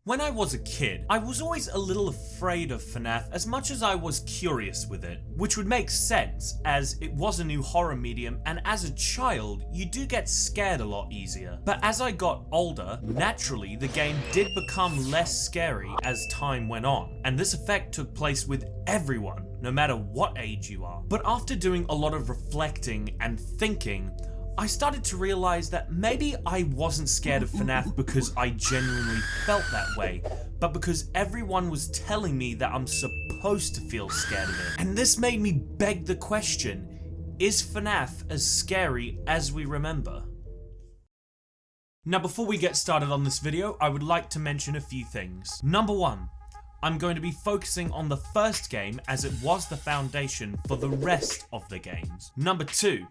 When I was a kid, I was always a little afraid of FNAF as much as I was curious with it, which would make sense as it was a new horror medium, and as a child, you do get scared a lot easier. But as I got older, naturally the game did become less scary as time went on, and this effect took place with everyone, no matter what age you are. But after doing a lot of reflecting and thinking, I started to realize that maybe I wasn't scared of FNAF because I genuinely felt that way, but because everyone was telling me that I'm supposed to feel scared of it. And this made me beg the question, is FNAF as scary as we remember? Now before we get started on this video, I would like to mention a few things. Number one, I'm going to be focusing on the first game as it was the foundation for the rest of the games. Number two,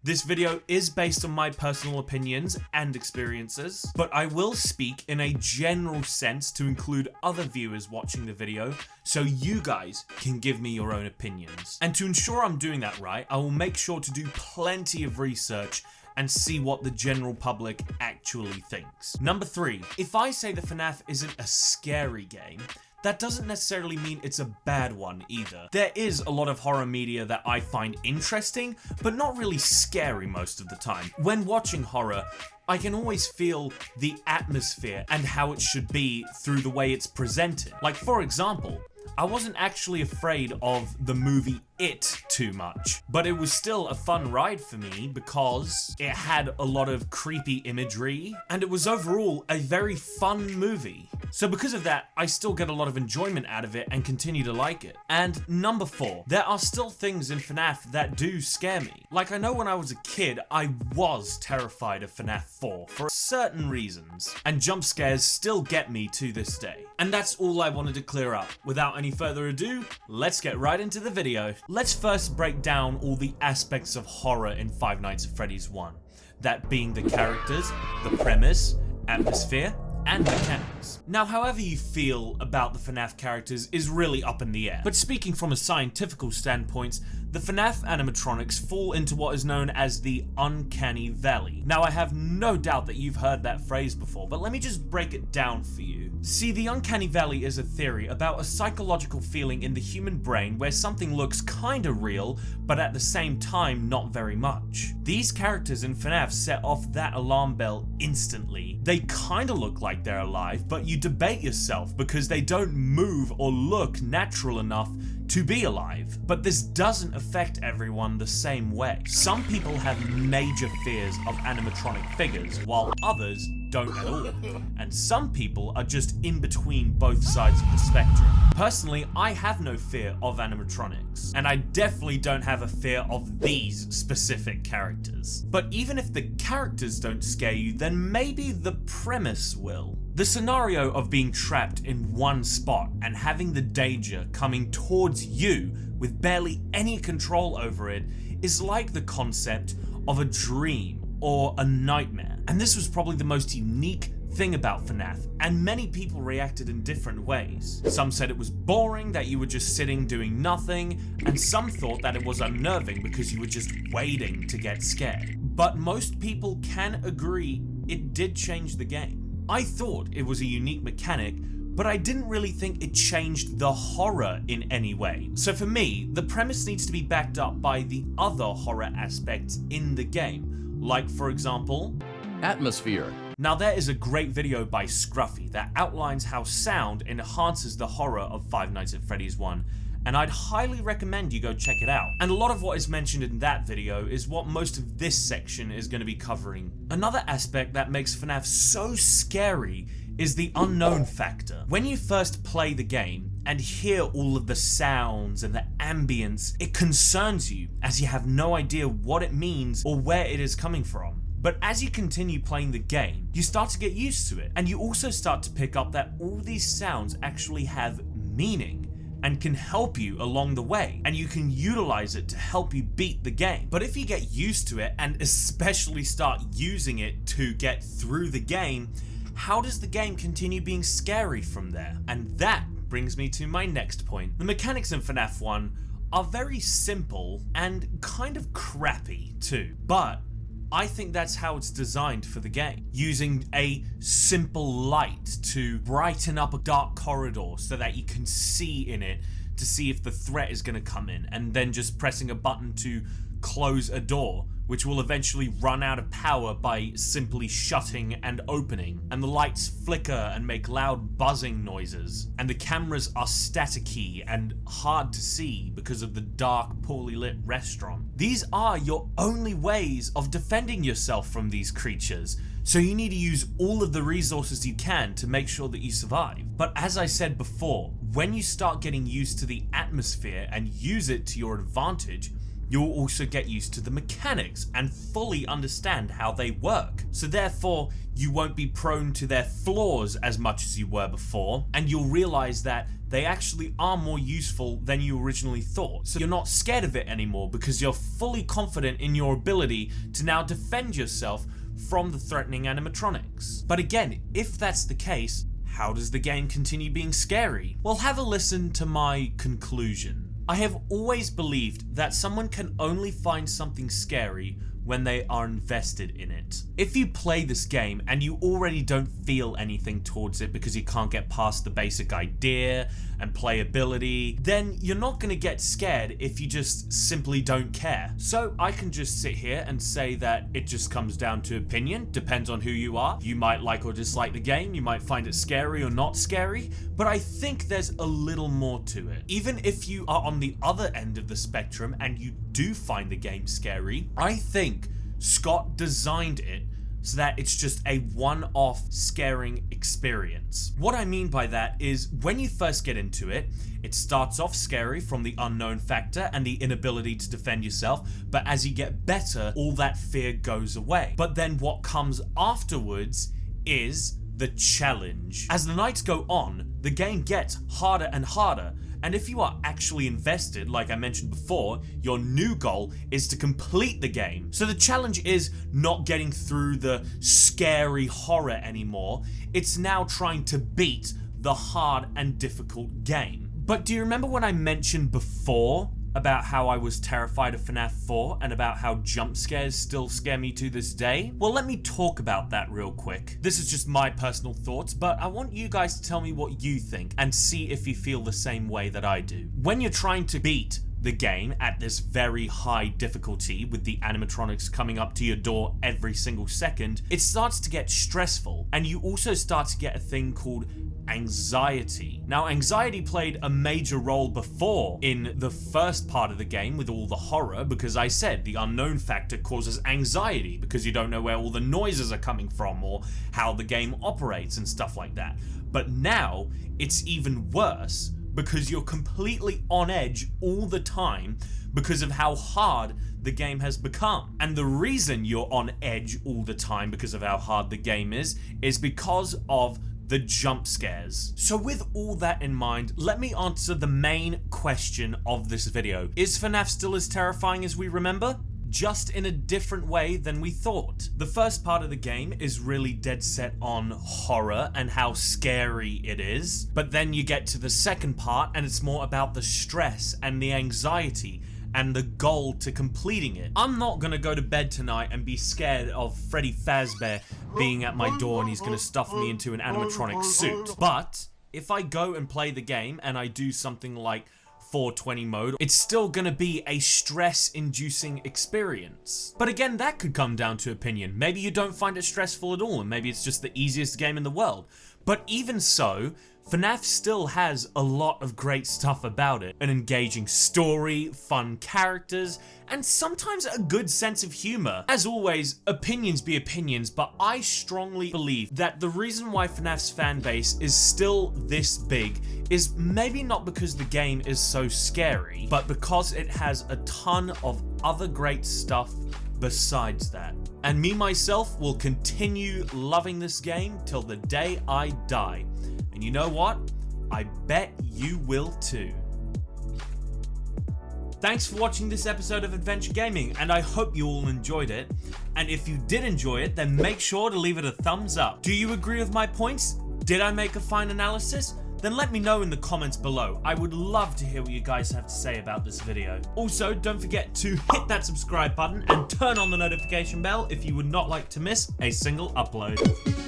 this video is based on my personal opinions and experiences, but I will speak in a general sense to include other viewers watching the video, so you guys can give me your own opinions. And to ensure I'm doing that right, I will make sure to do plenty of research and see what the general public actually thinks. Number three, if I say that FNAF isn't a scary game, that doesn't necessarily mean it's a bad one either. There is a lot of horror media that I find interesting, but not really scary most of the time. When watching horror, I can always feel the atmosphere and how it should be through the way it's presented. Like for example, I wasn't actually afraid of the movie It too much, but it was still a fun ride for me because it had a lot of creepy imagery and it was overall a very fun movie. So because of that, I still get a lot of enjoyment out of it and continue to like it. And number four, there are still things in FNAF that do scare me. Like I know when I was a kid, I was terrified of FNAF 4 for certain reasons, and jump scares still get me to this day. And that's all I wanted to clear up. Without any further ado, let's get right into the video. Let's first break down all the aspects of horror in Five Nights at Freddy's 1. That being the characters, the premise, atmosphere, and mechanics. Now, however you feel about the FNAF characters is really up in the air, but speaking from a scientific standpoint, the FNAF animatronics fall into what is known as the uncanny valley. Now, I have no doubt that you've heard that phrase before, but let me just break it down for you. See, the uncanny valley is a theory about a psychological feeling in the human brain where something looks kinda real, but at the same time not very much. These characters in FNAF set off that alarm bell instantly. They kinda look like they're alive, but you debate yourself because they don't move or look natural enough to be alive. But this doesn't affect everyone the same way. Some people have major fears of animatronic figures, while others don't at all. And some people are just in between both sides of the spectrum. Personally, I have no fear of animatronics, and I definitely don't have a fear of these specific characters. But even if the characters don't scare you, then maybe the premise will. The scenario of being trapped in one spot and having the danger coming towards you with barely any control over it is like the concept of a dream or a nightmare. And this was probably the most unique thing about FNAF, and many people reacted in different ways. Some said it was boring, that you were just sitting doing nothing, and some thought that it was unnerving because you were just waiting to get scared. But most people can agree it did change the game. I thought it was a unique mechanic, but I didn't really think it changed the horror in any way. So for me, the premise needs to be backed up by the other horror aspects in the game, like for example, atmosphere. Now there is a great video by Scruffy that outlines how sound enhances the horror of Five Nights at Freddy's 1, and I'd highly recommend you go check it out. And a lot of what is mentioned in that video is what most of this section is going to be covering. Another aspect that makes FNAF so scary is the unknown factor. When you first play the game and hear all of the sounds and the ambience, it concerns you as you have no idea what it means or where it is coming from. But as you continue playing the game, you start to get used to it, and you also start to pick up that all these sounds actually have meaning and can help you along the way, and you can utilize it to help you beat the game. But if you get used to it, and especially start using it to get through the game, how does the game continue being scary from there? And that brings me to my next point. The mechanics in FNAF 1 are very simple and kind of crappy too, but I think that's how it's designed for the game, using a simple light to brighten up a dark corridor so that you can see in it to see if the threat is going to come in, and then just pressing a button to close a door, which will eventually run out of power by simply shutting and opening. And the lights flicker and make loud buzzing noises. And the cameras are staticky and hard to see because of the dark, poorly lit restaurant. These are your only ways of defending yourself from these creatures. So you need to use all of the resources you can to make sure that you survive. But as I said before, when you start getting used to the atmosphere and use it to your advantage, you'll also get used to the mechanics and fully understand how they work. So therefore, you won't be prone to their flaws as much as you were before, and you'll realize that they actually are more useful than you originally thought. So you're not scared of it anymore because you're fully confident in your ability to now defend yourself from the threatening animatronics. But again, if that's the case, how does the game continue being scary? Well, have a listen to my conclusion. I have always believed that someone can only find something scary when they are invested in it. If you play this game and you already don't feel anything towards it because you can't get past the basic idea and playability, then you're not going to get scared if you just simply don't care. So I can just sit here and say that it just comes down to opinion, depends on who you are. You might like or dislike the game, you might find it scary or not scary, but I think there's a little more to it. Even if you are on the other end of the spectrum and you do find the game scary, I think Scott designed it so that it's just a one-off scaring experience. What I mean by that is when you first get into it, it starts off scary from the unknown factor and the inability to defend yourself, but as you get better, all that fear goes away. But then what comes afterwards is the challenge. As the nights go on, the game gets harder and harder, and if you are actually invested, like I mentioned before, your new goal is to complete the game. So the challenge is not getting through the scary horror anymore, it's now trying to beat the hard and difficult game. But do you remember when I mentioned before about how I was terrified of FNAF 4 and about how jump scares still scare me to this day? Well, let me talk about that real quick. This is just my personal thoughts, but I want you guys to tell me what you think and see if you feel the same way that I do. When you're trying to beat the game at this very high difficulty with the animatronics coming up to your door every single second, it starts to get stressful, and you also start to get a thing called anxiety. Now, anxiety played a major role before in the first part of the game with all the horror, because I said the unknown factor causes anxiety because you don't know where all the noises are coming from or how the game operates and stuff like that. But now it's even worse because you're completely on edge all the time because of how hard the game has become. And the reason you're on edge all the time because of how hard the game is because of the jump scares. So with all that in mind, let me answer the main question of this video. Is FNAF still as terrifying as we remember? Just in a different way than we thought. The first part of the game is really dead set on horror and how scary it is, but then you get to the second part and it's more about the stress and the anxiety and the goal to completing it. I'm not gonna go to bed tonight and be scared of Freddy Fazbear being at my door and he's gonna stuff me into an animatronic suit. But if I go and play the game and I do something like 420 mode, it's still gonna be a stress-inducing experience. But again, that could come down to opinion. Maybe you don't find it stressful at all, and maybe it's just the easiest game in the world. But even so, FNAF still has a lot of great stuff about it. An engaging story, fun characters, and sometimes a good sense of humor. As always, opinions be opinions, but I strongly believe that the reason why FNAF's fanbase is still this big is maybe not because the game is so scary, but because it has a ton of other great stuff besides that. And me myself will continue loving this game till the day I die. And you know what? I bet you will too. Thanks for watching this episode of Adventure Gaming, and I hope you all enjoyed it. And if you did enjoy it, then make sure to leave it a thumbs up. Do you agree with my points? Did I make a fine analysis? then let me know in the comments below. I would love to hear what you guys have to say about this video. Also, don't forget to hit that subscribe button and turn on the notification bell if you would not like to miss a single upload.